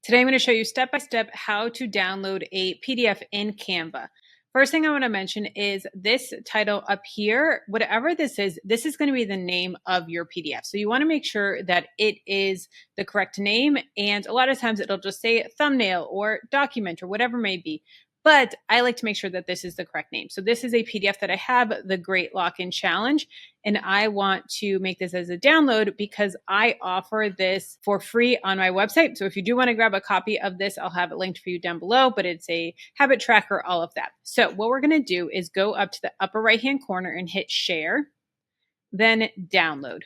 Today I'm going to show you step by step how to download a PDF in Canva. First thing I want to mention is this title up here, whatever this is going to be the name of your PDF. So you want to make sure that it is the correct name. And a lot of times it'll just say thumbnail or document or whatever it may be. But I like to make sure that this is the correct name. So this is a PDF that I have, the Great Lock-in Challenge, and I want to make this as a download because I offer this for free on my website. So if you do want to grab a copy of this, I'll have it linked for you down below, but it's a habit tracker, all of that. So what we're going to do is go up to the upper right-hand corner and hit share, then download.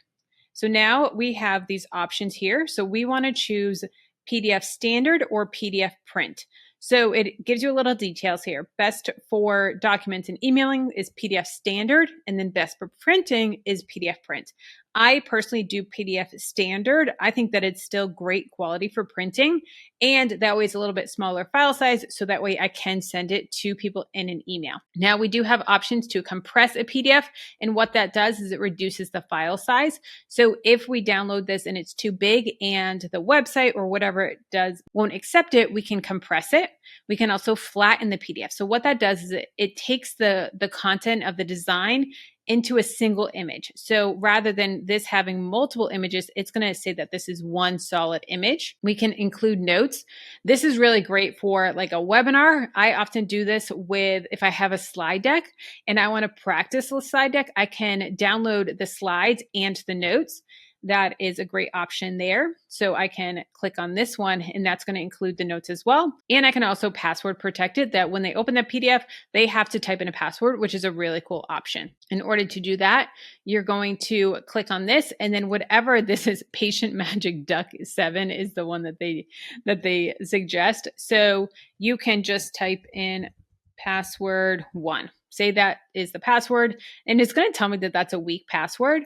So now we have these options here. So we want to choose PDF standard or PDF print. So it gives you a little details here. Best for documents and emailing is PDF standard, and then best for printing is PDF print. I personally do PDF standard. I think that it's still great quality for printing, and that way it's a little bit smaller file size, so that way I can send it to people in an email. Now we do have options to compress a PDF, and what that does is it reduces the file size. So if we download this and it's too big and the website or whatever it does won't accept it, we can compress it. We can also flatten the PDF. So what that does is it takes the content of the design into a single image. So rather than this having multiple images, it's going to say that this is one solid image. We can include notes. This is really great for like a webinar. I often do this with, if I have a slide deck and I want to practice the slide deck, I can download the slides and the notes. That is a great option there. So I can click on this one and that's going to include the notes as well. And I can also password protect it, that when they open the PDF, they have to type in a password, which is a really cool option. In order to do that, you're going to click on this, and then whatever this is, Patient Magic Duck 7 is the one that they suggest. So you can just type in password 1. Say that is the password, and it's going to tell me that that's a weak password,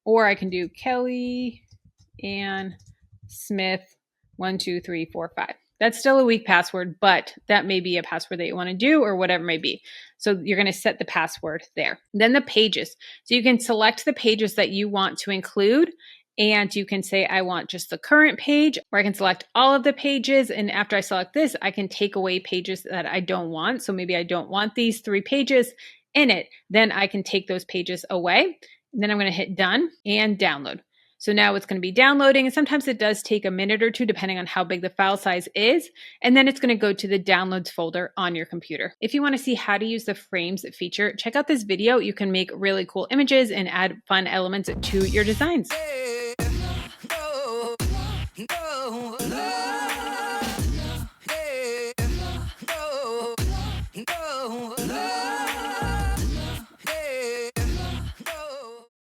or I can do Kelly Ann Smith 1, 2, 3, 4, 5. That's still a weak password, but that may be a password that you want to do or whatever it may be. So you're going to set the password there. Then the pages. So you can select the pages that you want to include, and you can say, I want just the current page, or I can select all of the pages. And after I select this, I can take away pages that I don't want. So maybe I don't want these 3 pages in it. Then I can take those pages away. And then I'm going to hit done and download. So now it's going to be downloading, and sometimes it does take a minute or two depending on how big the file size is. And then it's going to go to the downloads folder on your computer. If you want to see how to use the frames feature, check out this video. You can make really cool images and add fun elements to your designs. No.